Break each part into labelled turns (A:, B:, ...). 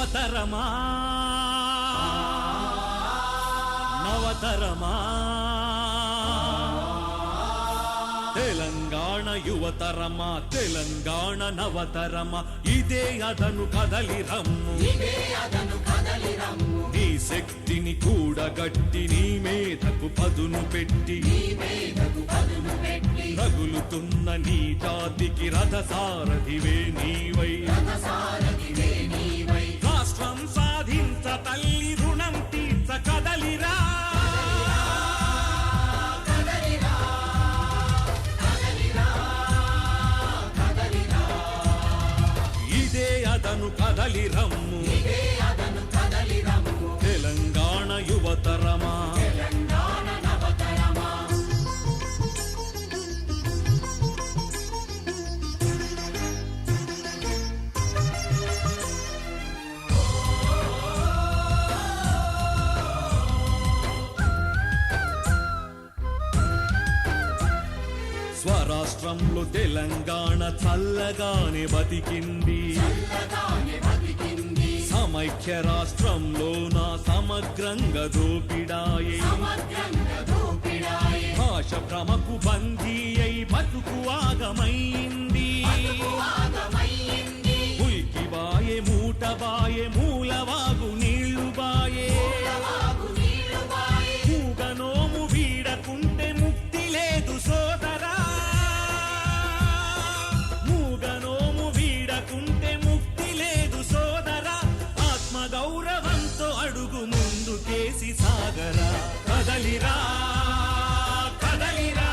A: యువతరమా నవతరమా తెలంగాణ యువతరమా తెలంగాణ నవతరమా ఇదే అదను కదలి రమ్ము నీ శక్తిని కూడగట్టి నీ మేధకు పదును పెట్టి రగులుతున్న నీ జాతికి రథసారథివే నీవై రాష్ట్రం సాధించ తల్లి రుణం తీర్చ కదలిరా ఇదే అదను కదలి రమ్ము తెలంగాణ యువతరమా స్వరాష్ట్రంలో తెలంగాణ చల్లగానే బతికింది సమైక్య రాష్ట్రంలో నా సమగ్రంగా దోపిడాయే భాష భ్రమకు బందీ అయి బతుకు ఆగమైంది ఉల్కి బాయే మూట బాయే మూలవాగు నీళ్లు బాయే మూగనోము వీడకుంటే ముక్తి లేదు సోదరా మూగనోము వీడకుంటే ముక్తి లేదు సోదరా ఆత్మగౌరవంతో అడుగు ముందుకేసి సాగరా కదలిరా కదలిరా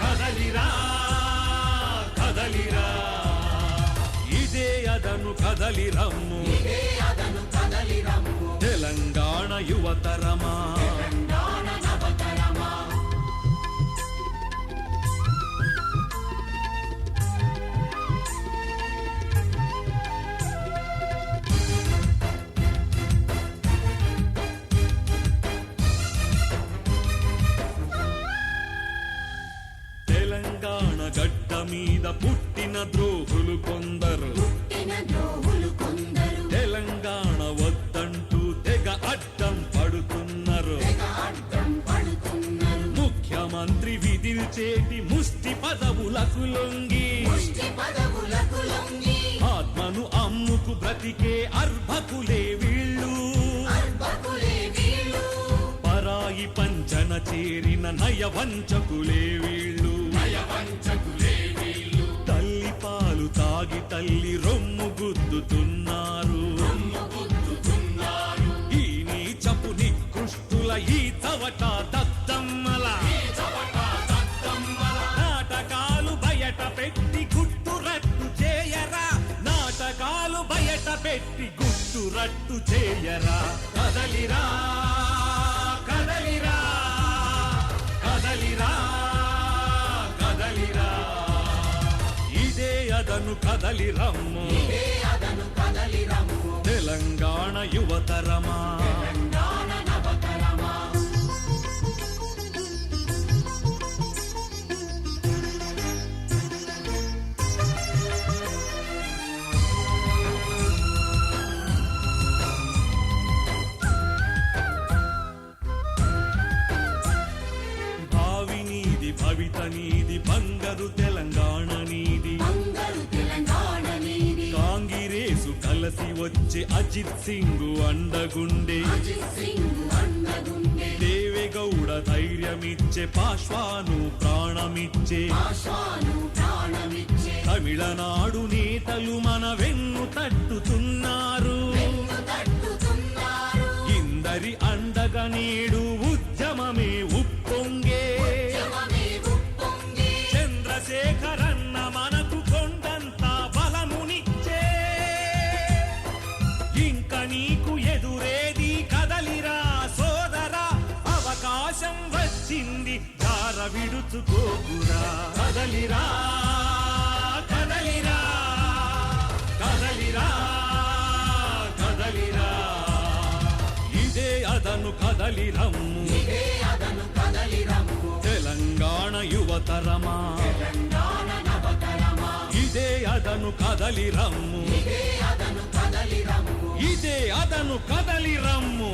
A: కదలిరా కదలిరా ఇదే అదను కదలి రమ్ము తెలంగాణ యువతరమా తెలంగాణ గడ్డ మీద పుట్టిన ద్రోహులు కొందరు తెలంగాణ వద్దంటూ తెగ అడ్డం పడుతున్నారు ముఖ్యమంత్రి విధిల్చేటి ముష్టి పదవులకు లొంగి ఆత్మను అమ్ముకు బ్రతికే అర్భకులే వీళ్ళు పరాయి పంచన చేరిన నయవంచకులే వీళ్ళు తల్లి పాలు తాగి తల్లి రొమ్ము గుద్దుతున్నారు ఈ నీచపు నికృష్టుల ఈ చవట దద్దమ్మల నాటకాలు బయట పెట్టి గుట్టురట్టు చేయరా నాటకాలు బయట పెట్టి గుట్టురట్టు చేయరా కదలిరా కదలిరా కదలిరా కదలిరా ఇదే అదను కదలి రమ్ము తెలంగాణ యువతరమా భవిత నీది బంగారు తెలంగాణ నీది కాంగిరేసు కలసి వచ్చే అజిత్ సింగ్ అండగుండే దేవేగౌడ ధైర్యమిచ్చే పాశ్వాను ప్రాణమిచ్చే తమిళనాడు నేతలు మన వెన్ను తట్టుతున్నారు ఇందరి అండగా నేడు ఉద్యమమే ఉప్పొంగే చంద్రశేఖరన్న మనకు కొండంత బలమునిచ్చే ఇంక నీకు ఎదురేది కదలిరా సోదరా అవకాశం వచ్చింది దార విడుచుకోకురా కదలిరా కదలిరా కదలిరా కదలిరా ఇదే అదను కదలి రమ్ము తెలంగాణ యువతరమా ఇదే అదను కదలి రమ్ము కదలి రమ్ము